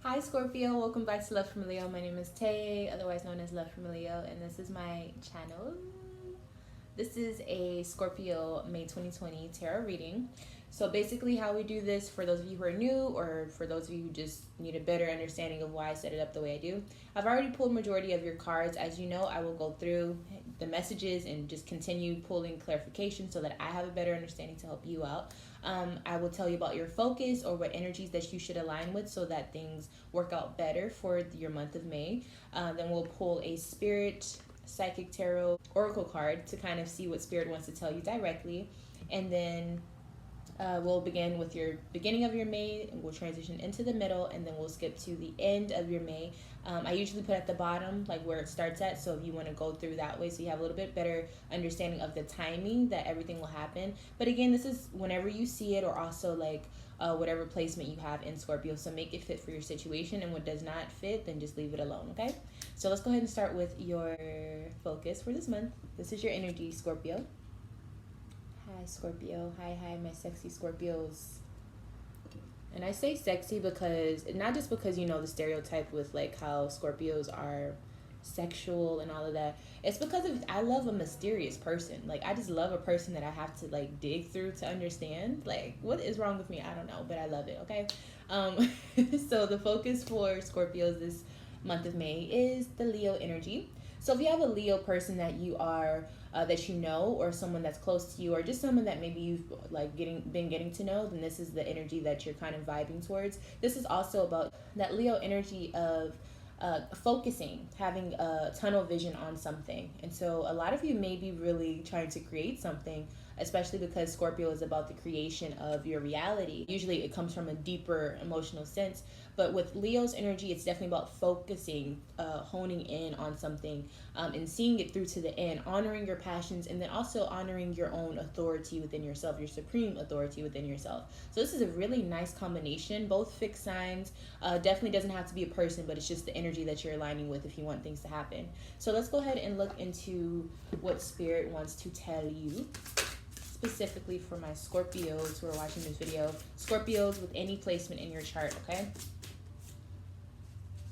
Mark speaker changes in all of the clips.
Speaker 1: Hi Scorpio, welcome back to Love from Leo. My name is Tay, otherwise known as Love from Leo, and this is my channel. This is a Scorpio May 2020 tarot reading. So basically how we do this, for those of you who are new or for those of you who just need a better understanding of why I set it up the way I do, I've already pulled majority of your cards. As you know, I will go through the messages and just continue pulling clarification so that I have a better understanding to help you out. I will tell you about your focus or what energies that you should align with so that things work out better for your month of May. Then we'll pull a spirit, psychic tarot, oracle card to kind of see what spirit wants to tell you directly. And then we'll begin with your beginning of your May, and we'll transition into the middle, and then we'll skip to the end of your May. I usually put at the bottom like where it starts at, so if you want to go through that way so you have a little bit better understanding of the timing that everything will happen. But again, this is whenever you see it, or also like whatever placement you have in Scorpio, so make it fit for your situation, and what does not fit, then just leave it alone. Okay, so let's go ahead and start with your focus for this month. This is your energy, Scorpio. Hi Scorpio, hi my sexy Scorpios. And I say sexy because, not just because you know the stereotype with like how Scorpios are sexual and all of that. It's because I love a mysterious person. Like I just love a person that I have to like dig through to understand. Like what is wrong with me? I don't know, but I love it. Okay. So the focus for Scorpios this month of May is the Leo energy. So if you have a Leo person that you are that you know, or someone that's close to you, or just someone that maybe you've like been getting to know, then this is the energy that you're kind of vibing towards. This is also about that Leo energy of focusing, having a tunnel vision on something. And so a lot of you may be really trying to create something, especially because Scorpio is about the creation of your reality. Usually it comes from a deeper emotional sense, but with Leo's energy, it's definitely about focusing, honing in on something, and seeing it through to the end, honoring your passions, and then also honoring your own authority within yourself, your supreme authority within yourself. So this is a really nice combination, both fixed signs. Definitely doesn't have to be a person, but it's just the energy that you're aligning with if you want things to happen. So let's go ahead and look into what Spirit wants to tell you, specifically for my Scorpios who are watching this video. Scorpios with any placement in your chart, okay?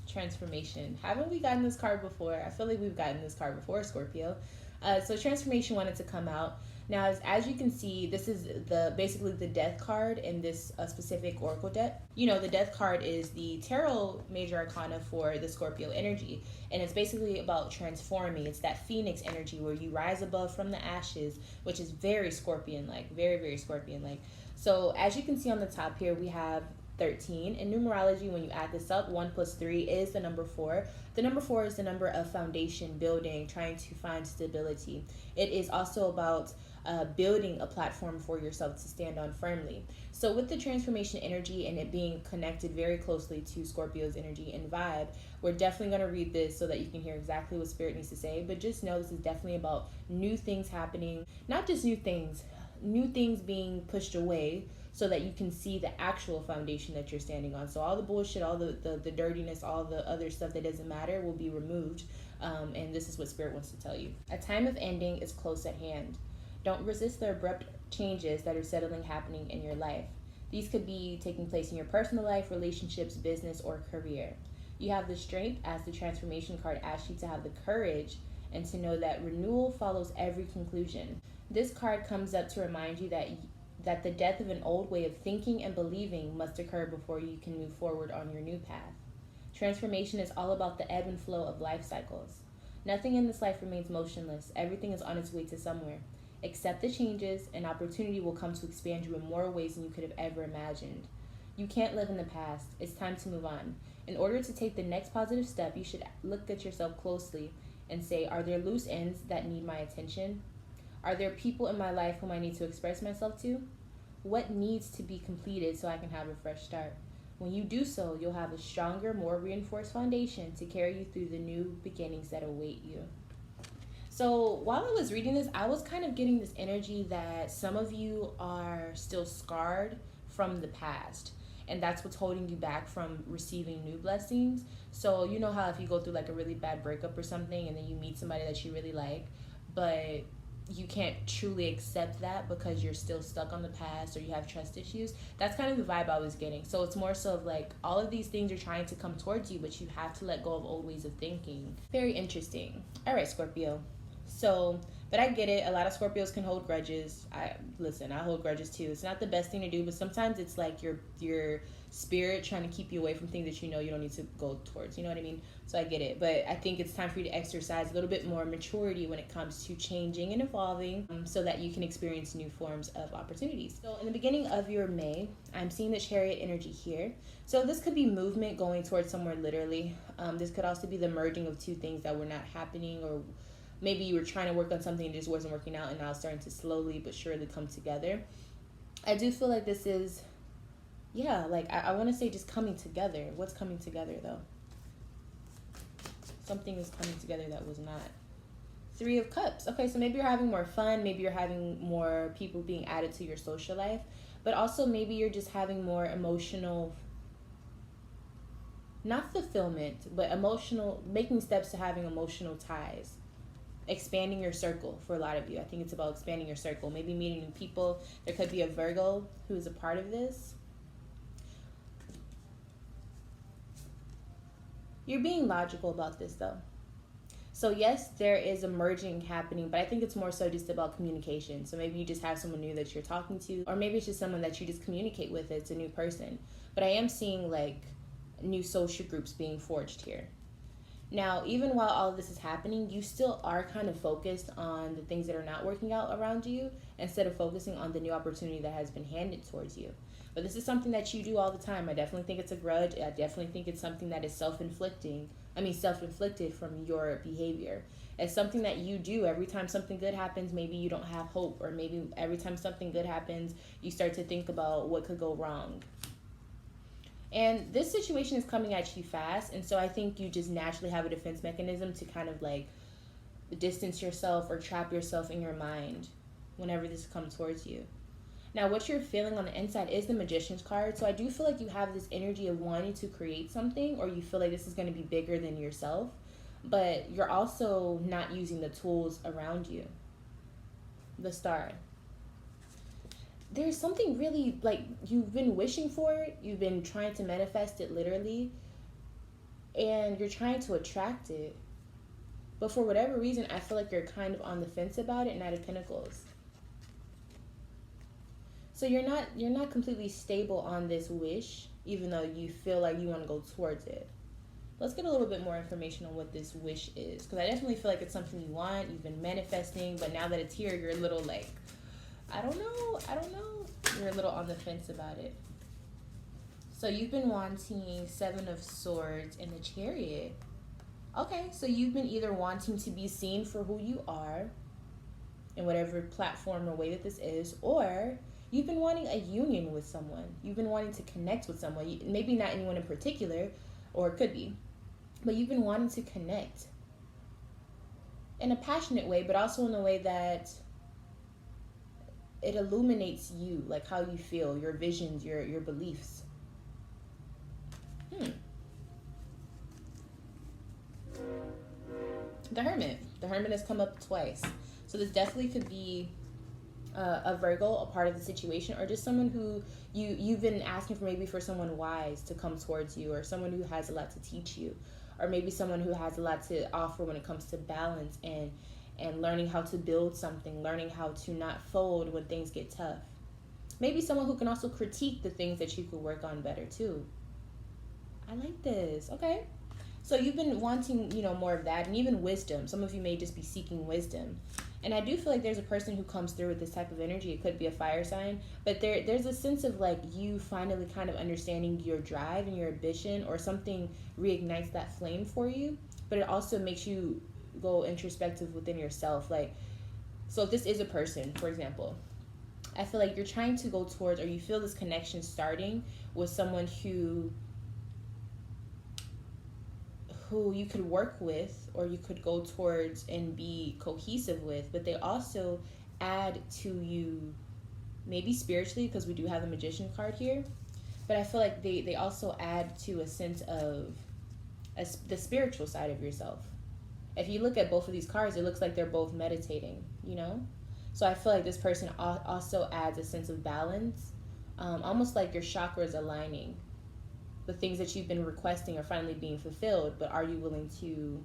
Speaker 1: Transformation. Haven't we gotten this card before? I feel like we've gotten this card before, Scorpio. So transformation wanted to come out. Now, as you can see, this is basically the death card in this specific oracle deck. You know, the death card is the tarot major arcana for the Scorpio energy, and it's basically about transforming. It's that phoenix energy where you rise above from the ashes, which is very Scorpion-like, very, very Scorpion-like. So as you can see on the top here, we have 13. In numerology, when you add this up, 1 plus 3 is the number 4. The number 4 is the number of foundation building, trying to find stability. It is also about building a platform for yourself to stand on firmly. So with the transformation energy and it being connected very closely to Scorpio's energy and vibe, we're definitely going to read this so that you can hear exactly what Spirit needs to say. But just know this is definitely about new things happening, not just new things being pushed away, so that you can see the actual foundation that you're standing on. So all the bullshit, all the dirtiness, all the other stuff that doesn't matter will be removed. And this is what Spirit wants to tell you. A time of ending is close at hand. Don't resist the abrupt changes that are suddenly happening in your life. These could be taking place in your personal life, relationships, business, or career. You have the strength, as the transformation card asks you to have the courage and to know that renewal follows every conclusion. This card comes up to remind you that the death of an old way of thinking and believing must occur before you can move forward on your new path. Transformation is all about the ebb and flow of life cycles. Nothing in this life remains motionless. Everything is on its way to somewhere. Accept the changes, and opportunity will come to expand you in more ways than you could have ever imagined. You can't live in the past. It's time to move on. In order to take the next positive step, you should look at yourself closely and say, are there loose ends that need my attention? Are there people in my life whom I need to express myself to? What needs to be completed so I can have a fresh start? When you do so, you'll have a stronger, more reinforced foundation to carry you through the new beginnings that await you. So while I was reading this, I was kind of getting this energy that some of you are still scarred from the past, and that's what's holding you back from receiving new blessings. So you know how if you go through like a really bad breakup or something, and then you meet somebody that you really like, but you can't truly accept that because you're still stuck on the past or you have trust issues. That's kind of the vibe I was getting. So it's more so of like all of these things are trying to come towards you, but you have to let go of old ways of thinking. Very interesting. All right, Scorpio. So, but I get it. A lot of Scorpios can hold grudges. I hold grudges too. It's not the best thing to do, but sometimes it's like your spirit trying to keep you away from things that you know you don't need to go towards. You know what I mean? So I get it. But I think it's time for you to exercise a little bit more maturity when it comes to changing and evolving, so that you can experience new forms of opportunities. So in the beginning of your May, I'm seeing the Chariot energy here. So this could be movement going towards somewhere literally. This could also be the merging of two things that were not happening, or maybe you were trying to work on something and it just wasn't working out, and now it's starting to slowly but surely come together. I do feel like this is, I want to say just coming together. What's coming together, though? Something is coming together that was not. 3 of Cups. Okay, so maybe you're having more fun. Maybe you're having more people being added to your social life. But also maybe you're just having more emotional, not fulfillment, but emotional, making steps to having emotional ties. Expanding your circle for a lot of you. I think it's about expanding your circle. Maybe meeting new people. There could be a Virgo who is a part of this. You're being logical about this though. So yes, there is a merging happening, but I think it's more so just about communication. So maybe you just have someone new that you're talking to, or maybe it's just someone that you just communicate with. It's a new person. But I am seeing like new social groups being forged here. Now, even while all of this is happening, you still are kind of focused on the things that are not working out around you instead of focusing on the new opportunity that has been handed towards you. But this is something that you do all the time. I definitely think it's a grudge. I definitely think it's something that is self-inflicted from your behavior. It's something that you do every time something good happens. Maybe you don't have hope, or maybe every time something good happens, you start to think about what could go wrong. And this situation is coming at you fast, and so I think you just naturally have a defense mechanism to kind of like distance yourself or trap yourself in your mind whenever this comes towards you. Now, what you're feeling on the inside is the Magician's card, so I do feel like you have this energy of wanting to create something, or you feel like this is going to be bigger than yourself, but you're also not using the tools around you. The Star. There's something really, like, you've been wishing for it, you've been trying to manifest it literally, and you're trying to attract it. But for whatever reason, I feel like you're kind of on the fence about it. Knight of Pentacles. So you're not completely stable on this wish, even though you feel like you want to go towards it. Let's get a little bit more information on what this wish is, because I definitely feel like it's something you want, you've been manifesting, but now that it's here, you're a little like, I don't know. You're a little on the fence about it. So you've been wanting 7 of Swords and the Chariot. Okay, so you've been either wanting to be seen for who you are in whatever platform or way that this is, or you've been wanting a union with someone. You've been wanting to connect with someone. Maybe not anyone in particular, or it could be, but you've been wanting to connect in a passionate way, but also in a way that it illuminates you, like how you feel, your visions, your beliefs. The Hermit. The Hermit has come up twice. So this definitely could be a Virgo, a part of the situation, or just someone who you've been asking for, maybe for someone wise to come towards you, or someone who has a lot to teach you, or maybe someone who has a lot to offer when it comes to balance and learning how to build something, learning how to not fold when things get tough. Maybe someone who can also critique the things that you could work on better too. I like this. Okay. So you've been wanting, more of that, and even wisdom. Some of you may just be seeking wisdom. And I do feel like there's a person who comes through with this type of energy. It could be a fire sign, but there's a sense of like you finally kind of understanding your drive and your ambition, or something reignites that flame for you, but it also makes you go introspective within yourself. Like, so if this is a person, for example, I feel like you're trying to go towards, or you feel this connection starting with someone who you could work with, or you could go towards and be cohesive with, but they also add to you, maybe spiritually, because we do have the Magician card here, but I feel like they also add to a sense of the spiritual side of yourself. If you look at both of these cards, it looks like they're both meditating, you know? So I feel like this person also adds a sense of balance, almost like your chakras aligning. The things that you've been requesting are finally being fulfilled, but are you willing to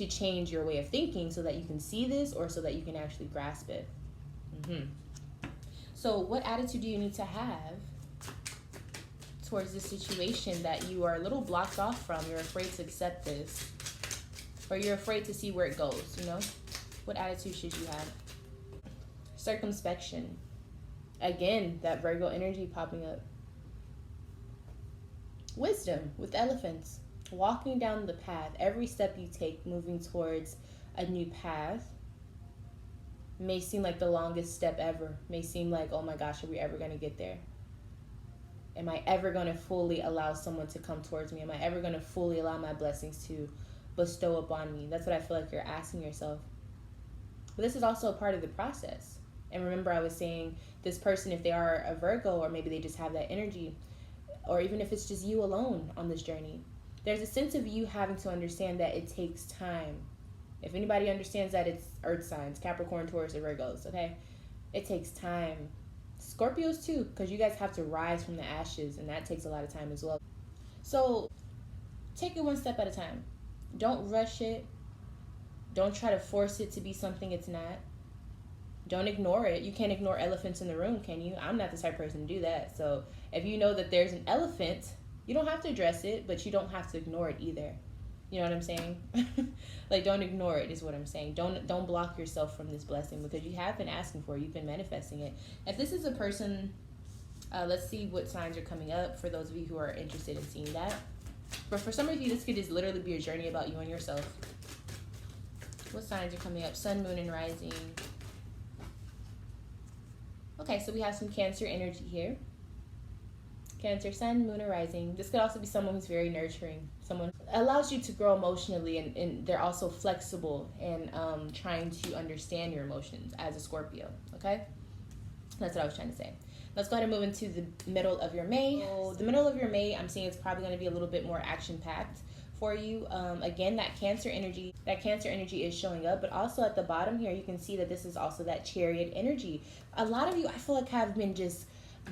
Speaker 1: change your way of thinking so that you can see this, or so that you can actually grasp it? So what attitude do you need to have towards this situation that you are a little blocked off from? You're afraid to accept this, or you're afraid to see where it goes, you know? What attitude should you have? Circumspection. Again, that Virgo energy popping up. Wisdom with elephants. Walking down the path. Every step you take moving towards a new path may seem like the longest step ever. May seem like, oh my gosh, are we ever going to get there? Am I ever going to fully allow someone to come towards me? Am I ever going to fully allow my blessings to bestow upon me? That's what I feel like you're asking yourself. But this is also a part of the process. And remember, I was saying this person, if they are a Virgo, or maybe they just have that energy, or even if it's just you alone on this journey, there's a sense of you having to understand that it takes time. If anybody understands that, it's earth signs, Capricorn, Taurus, or Virgos, okay? It takes time. Scorpios too, because you guys have to rise from the ashes, and that takes a lot of time as well. So take it one step at a time. Don't rush it. Don't try to force it to be something it's not. Don't ignore it. You can't ignore elephants in the room, can you? I'm not the type of person to do that. So if you know that there's an elephant, you don't have to address it, but you don't have to ignore it either. You know what I'm saying? Like, don't ignore it is what I'm saying. Don't block yourself from this blessing, because you have been asking for it. You've been manifesting it. If this is a person, let's see what signs are coming up for those of you who are interested in seeing that. But for some of you, this could just literally be a journey about you and yourself. What signs are coming up? Sun, moon, and rising. Okay, so we have some Cancer energy here. Cancer, sun, moon, or rising. This could also be someone who's very nurturing. Someone allows you to grow emotionally, and they're also flexible and trying to understand your emotions as a Scorpio, okay? That's what I was trying to say. Let's go ahead and move into the middle of your May. So the middle of your May, I'm seeing it's probably going to be a little bit more action-packed for you. Again, that Cancer energy is showing up, but also at the bottom here, you can see that this is also that Chariot energy. A lot of you, I feel like, have been just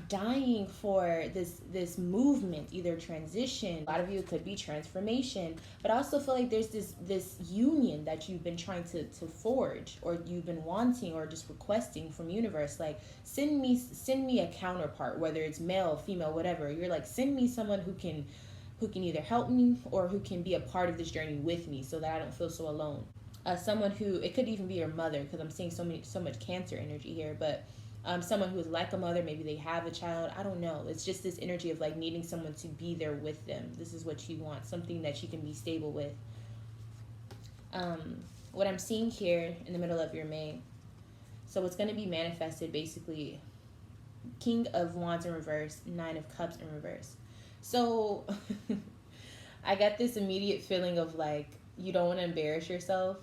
Speaker 1: dying for this movement, either transition. A lot of you, it could be transformation, but I also feel like there's this union that you've been trying to forge, or you've been wanting, or just requesting from universe. Like, send me a counterpart, whether it's male, female, whatever. You're like, send me someone who can either help me or who can be a part of this journey with me, so that I don't feel so alone. Someone who, it could even be your mother, because I'm seeing so much Cancer energy here, but someone who is like a mother. Maybe they have a child, I don't know. It's just this energy of like needing someone to be there with them. This is what you want, something that you can be stable with. What I'm seeing here in the middle of your May, so it's going to be manifested basically King of Wands in reverse, Nine of Cups in reverse. So I got this immediate feeling of like, you don't want to embarrass yourself,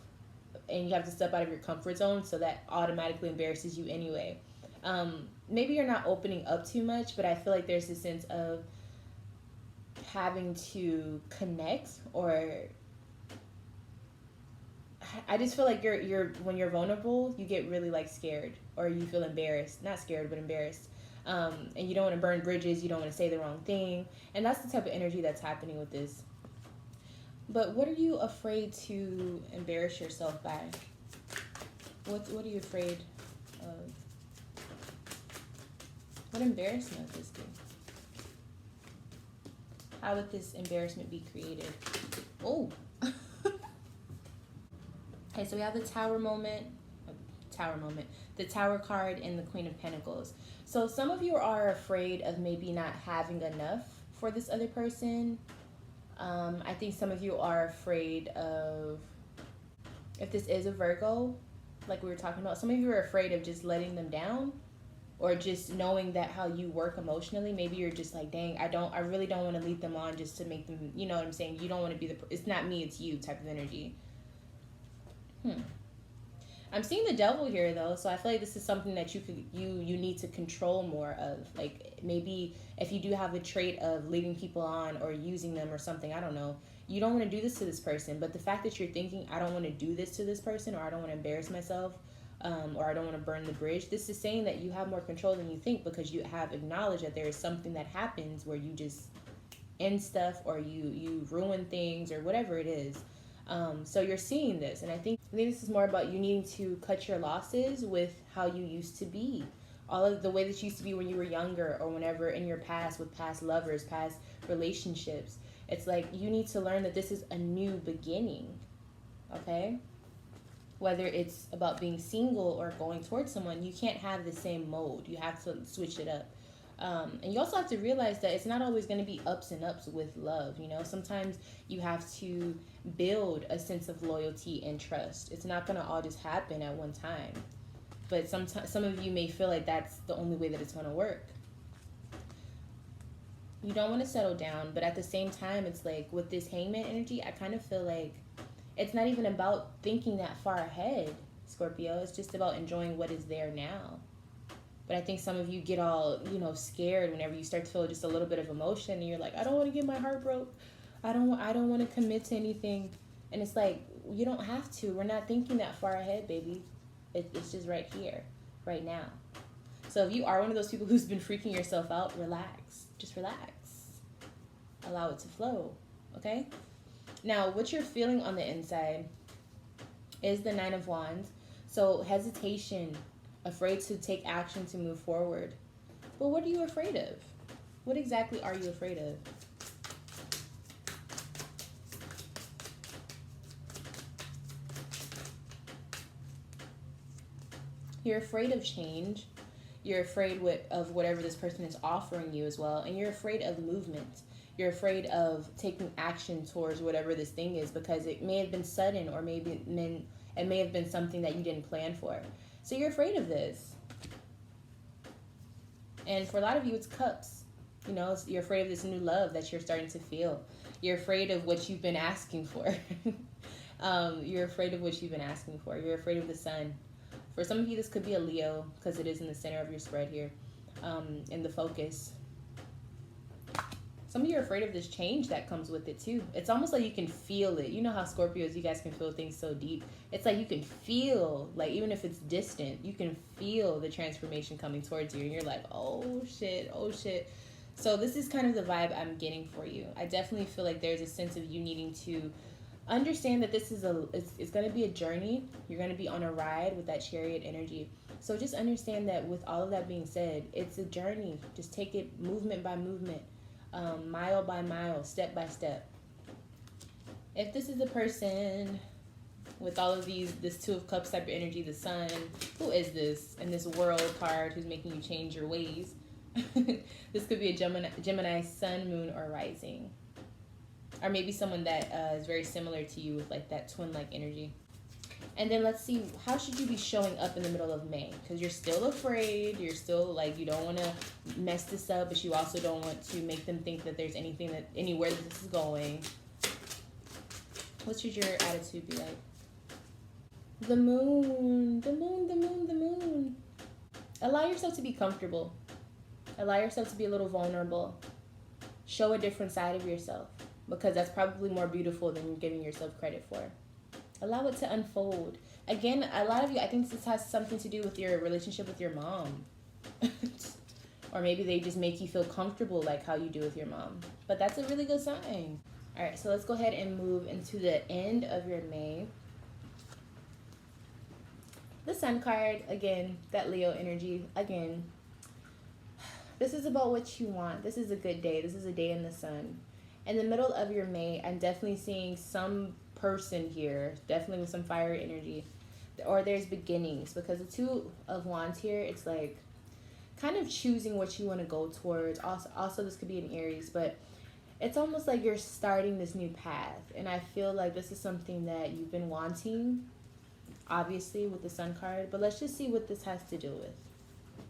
Speaker 1: and you have to step out of your comfort zone, so that automatically embarrasses you anyway. Maybe you're not opening up too much, but I feel like there's a sense of having to connect, or I just feel like you're when you're vulnerable, you get really like scared, or you feel embarrassed. Not scared, but embarrassed. And you don't want to burn bridges, you don't want to say the wrong thing, and that's the type of energy that's happening with this. But what are you afraid to embarrass yourself by? What are you afraid of? What embarrassment would this be? How would this embarrassment be created? Oh. Okay, so we have the Tower moment, the Tower card, and the Queen of Pentacles. So some of you are afraid of maybe not having enough for this other person. I think some of you are afraid of, if this is a Virgo, like we were talking about, some of you are afraid of just letting them down, or just knowing that how you work emotionally. Maybe you're just like, dang, I really don't want to lead them on just to make them, you know what I'm saying? You don't want to be it's not me, it's you type of energy. I'm seeing the devil here though, so I feel like this is something that you need to control more of. Like maybe if you do have a trait of leading people on or using them or something, I don't know. You don't want to do this to this person, but the fact that you're thinking I don't want to do this to this person, or I don't want to embarrass myself, or I don't want to burn the bridge. This is saying that you have more control than you think, because you have acknowledged that there is something that happens where you just end stuff, or you ruin things, or whatever it is. So you're seeing this, and I think this is more about you needing to cut your losses with how you used to be. All of the way that you used to be when you were younger, or whenever in your past with past lovers, past relationships. It's like you need to learn that this is a new beginning, okay? Whether it's about being single or going towards someone, you can't have the same mode. You have to switch it up. And you also have to realize that it's not always going to be ups and ups with love. You know, sometimes you have to build a sense of loyalty and trust. It's not going to all just happen at one time. But sometimes some of you may feel like that's the only way that it's going to work. You don't want to settle down, but at the same time, it's like with this hangman energy, I kind of feel like it's not even about thinking that far ahead, Scorpio. It's just about enjoying what is there now. But I think some of you get all, scared whenever you start to feel just a little bit of emotion, and you're like, I don't want to get my heart broke. I don't want to commit to anything. And it's like, you don't have to. We're not thinking that far ahead, baby. It's just right here, right now. So if you are one of those people who's been freaking yourself out, relax. Just relax. Allow it to flow, okay? Now, what you're feeling on the inside is the Nine of Wands. So hesitation, afraid to take action to move forward. But what are you afraid of? What exactly are you afraid of? You're afraid of change. You're afraid of whatever this person is offering you as well. And you're afraid of movement. You're afraid of taking action towards whatever this thing is, because it may have been sudden, or maybe it may have been something that you didn't plan for. So you're afraid of this. And for a lot of you, it's cups. You're afraid of this new love that you're starting to feel. You're afraid of what you've been asking for. You're afraid of what you've been asking for. You're afraid of the sun. For some of you, this could be a Leo, because it is in the center of your spread here, in the focus. Some of you are afraid of this change that comes with it too. It's almost like you can feel it. You know how Scorpios, you guys can feel things so deep. It's like you can feel, like even if it's distant, you can feel the transformation coming towards you. And you're like, oh shit, oh shit. So this is kind of the vibe I'm getting for you. I definitely feel like there's a sense of you needing to understand that this is it's going to be a journey. You're going to be on a ride with that Chariot energy. So just understand that with all of that being said, it's a journey. Just take it movement by movement. Mile by mile, step by step. If this is a person with all of this Two of Cups type of energy, the sun, who is this? And this World card who's making you change your ways. This could be a Gemini sun, moon, or rising. Or maybe someone that is very similar to you with like that twin-like energy. And then let's see, how should you be showing up in the middle of May? Because you're still afraid. You're still like, you don't want to mess this up, but you also don't want to make them think that there's anywhere that this is going. What should your attitude be like? The moon, the moon, the moon, the moon. Allow yourself to be comfortable. Allow yourself to be a little vulnerable. Show a different side of yourself, because that's probably more beautiful than you're giving yourself credit for. Allow it to unfold. Again, a lot of you, I think this has something to do with your relationship with your mom. Or maybe they just make you feel comfortable like how you do with your mom. But that's a really good sign. All right, so let's go ahead and move into the end of your May. The Sun card, again, that Leo energy, again. This is about what you want. This is a good day. This is a day in the sun. In the middle of your May, I'm definitely seeing some person here, definitely with some fire energy, or there's beginnings, because the Two of Wands here, it's like kind of choosing what you want to go towards. Also this could be an Aries, but it's almost like you're starting this new path, and I feel like this is something that you've been wanting, obviously with the Sun card, but let's just see what this has to do with,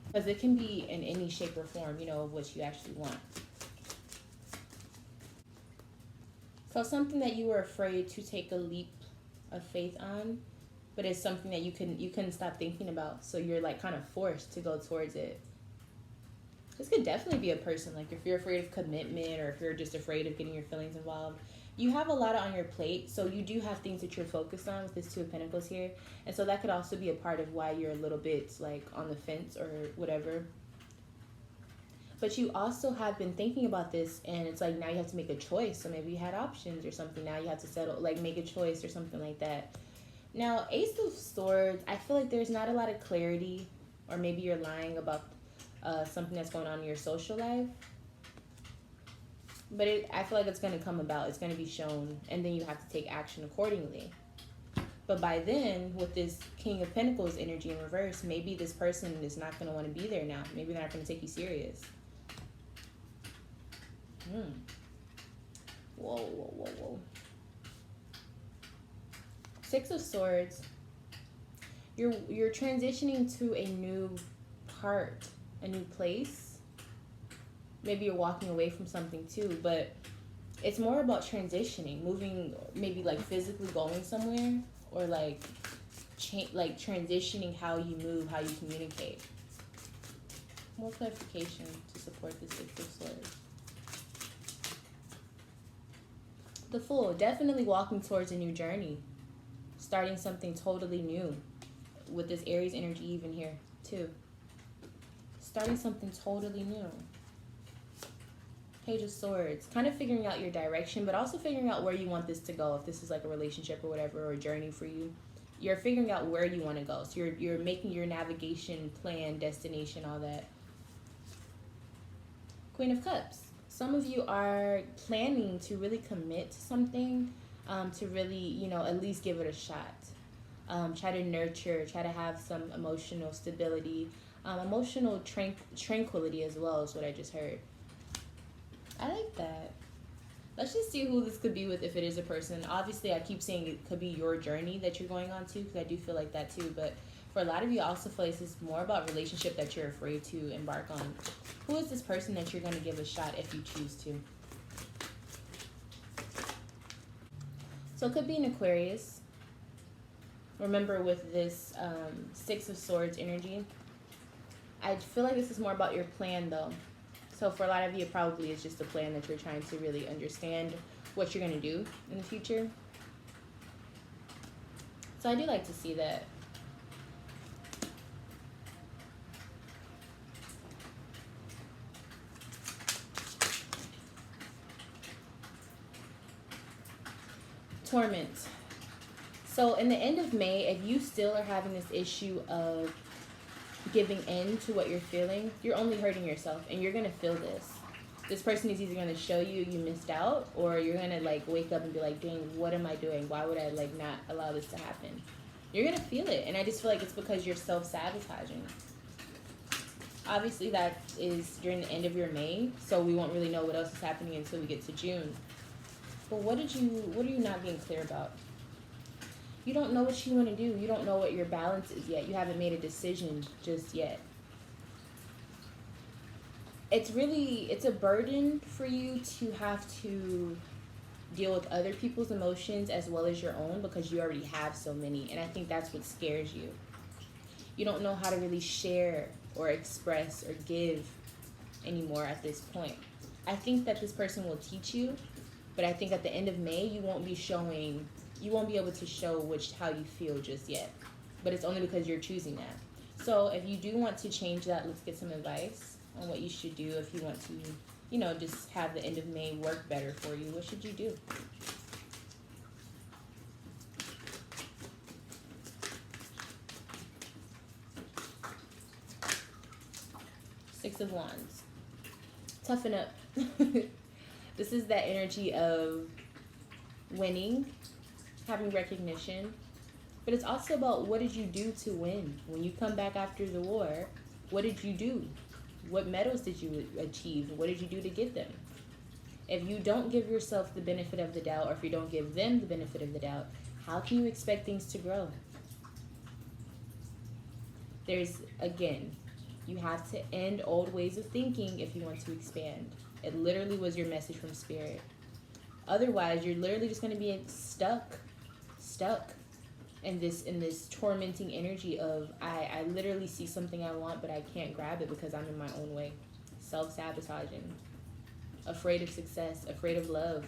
Speaker 1: because it can be in any shape or form, of what you actually want. So something that you were afraid to take a leap of faith on, but it's something that you couldn't stop thinking about, so you're like kind of forced to go towards it. This could definitely be a person, like if you're afraid of commitment or if you're just afraid of getting your feelings involved. You have a lot on your plate, so you do have things that you're focused on with this Two of Pentacles here. And so that could also be a part of why you're a little bit like on the fence or whatever. But you also have been thinking about this, and it's like now you have to make a choice. So maybe you had options or something. Now you have to settle, like make a choice or something like that. Now, Ace of Swords, I feel like there's not a lot of clarity, or maybe you're lying about something that's going on in your social life. But I feel like it's going to come about. It's going to be shown, and then you have to take action accordingly. But by then, with this King of Pentacles energy in reverse, maybe this person is not going to want to be there now. Maybe they're not going to take you serious. Whoa, whoa, whoa, whoa. Six of Swords. You're transitioning to a new part, a new place. Maybe you're walking away from something too, but it's more about transitioning, moving, maybe like physically going somewhere, or like transitioning how you move, how you communicate. More clarification to support the Six of Swords. The Fool, definitely walking towards a new journey, starting something totally new, with this Aries energy even here too. Starting something totally new. Page of Swords, kind of figuring out your direction, but also figuring out where you want this to go. If this is like a relationship or whatever, or a journey for you, you're figuring out where you want to go. So you're making your navigation plan, destination, all that. Queen of Cups. Some of you are planning to really commit to something, to really, you know, at least give it a shot. Try to nurture, try to have some emotional stability, emotional tranquility as well is what I just heard. I like that. Let's just see who this could be with, if it is a person. Obviously, I keep saying it could be your journey that you're going on to, because I do feel like that too. But for a lot of you, I also feel like this is more about relationship that you're afraid to embark on. Who is this person that you're going to give a shot if you choose to? So it could be an Aquarius. Remember, with this Six of Swords energy, I feel like this is more about your plan though. So for a lot of you, it probably is just a plan that you're trying to really understand what you're going to do in the future. So I do like to see that. Torment. So in the end of May, if you still are having this issue of giving in to what you're feeling, you're only hurting yourself, and you're gonna feel this. This person is either gonna show you missed out, or you're gonna like wake up and be like, dang, what am I doing? Why would I like not allow this to happen? You're gonna feel it, and I just feel like it's because you're self-sabotaging. Obviously that is during the end of your May, so we won't really know what else is happening until we get to June. But what are you not being clear about? You don't know what you want to do. You don't know what your balance is yet. You haven't made a decision just yet. It's a burden for you to have to deal with other people's emotions as well as your own, because you already have so many. And I think that's what scares you. You don't know how to really share or express or give anymore at this point. I think that this person will teach you, but I think at the end of May, you won't be able to show how you feel just yet. But it's only because you're choosing that. So if you do want to change that, let's get some advice on what you should do if you want to, you know, just have the end of May work better for you. What should you do? Six of Wands. Toughen up. This is that energy of winning, having recognition, but it's also about what did you do to win? When you come back after the war, what did you do? What medals did you achieve? What did you do to get them? If you don't give yourself the benefit of the doubt, or if you don't give them the benefit of the doubt, how can you expect things to grow? Again, you have to end old ways of thinking if you want to expand. It literally was your message from Spirit. Otherwise, you're literally just going to be stuck. in this tormenting energy of I literally see something I want, but I can't grab it because I'm in my own way. Self-sabotaging, afraid of success, afraid of love,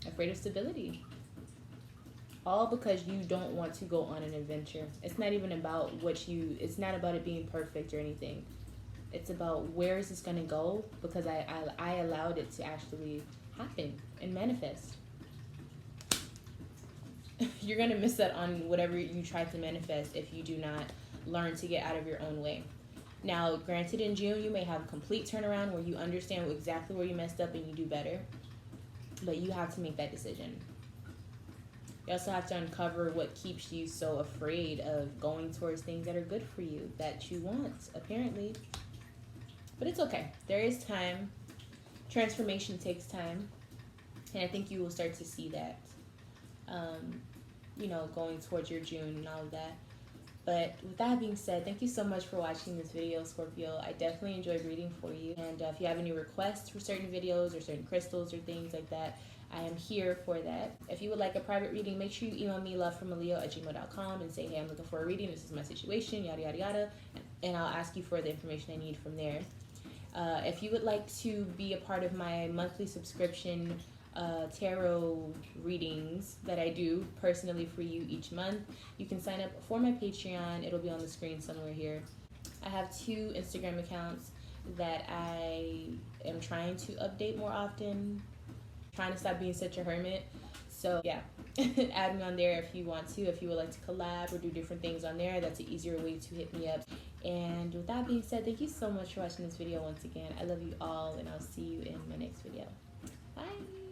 Speaker 1: afraid of stability. All because you don't want to go on an adventure. It's not even about it's not about it being perfect or anything. It's about where is this going to go, because I allowed it to actually happen and manifest. You're going to miss out on whatever you try to manifest if you do not learn to get out of your own way. Now, granted, in June, you may have a complete turnaround where you understand exactly where you messed up and you do better. But you have to make that decision. You also have to uncover what keeps you so afraid of going towards things that are good for you, that you want, apparently. But it's okay. There is time. Transformation takes time. And I think you will start to see that, going towards your June and all of that. But with that being said, thank you so much for watching this video, Scorpio. I definitely enjoyed reading for you. And if you have any requests for certain videos or certain crystals or things like that, I am here for that. If you would like a private reading, make sure you email me lovefromaleo@gmail.com and say, hey, I'm looking for a reading. This is my situation, yada, yada, yada. And I'll ask you for the information I need from there. If you would like to be a part of my monthly subscription tarot readings that I do personally for you each month, you can sign up for my Patreon. It'll be on the screen somewhere here. I have 2 Instagram accounts that I am trying to update more often, trying to stop being such a hermit. So yeah, add me on there if you want to. If you would like to collab or do different things on there, that's an easier way to hit me up. And with that being said, thank you so much for watching this video once again. I love you all, and I'll see you in my next video. Bye.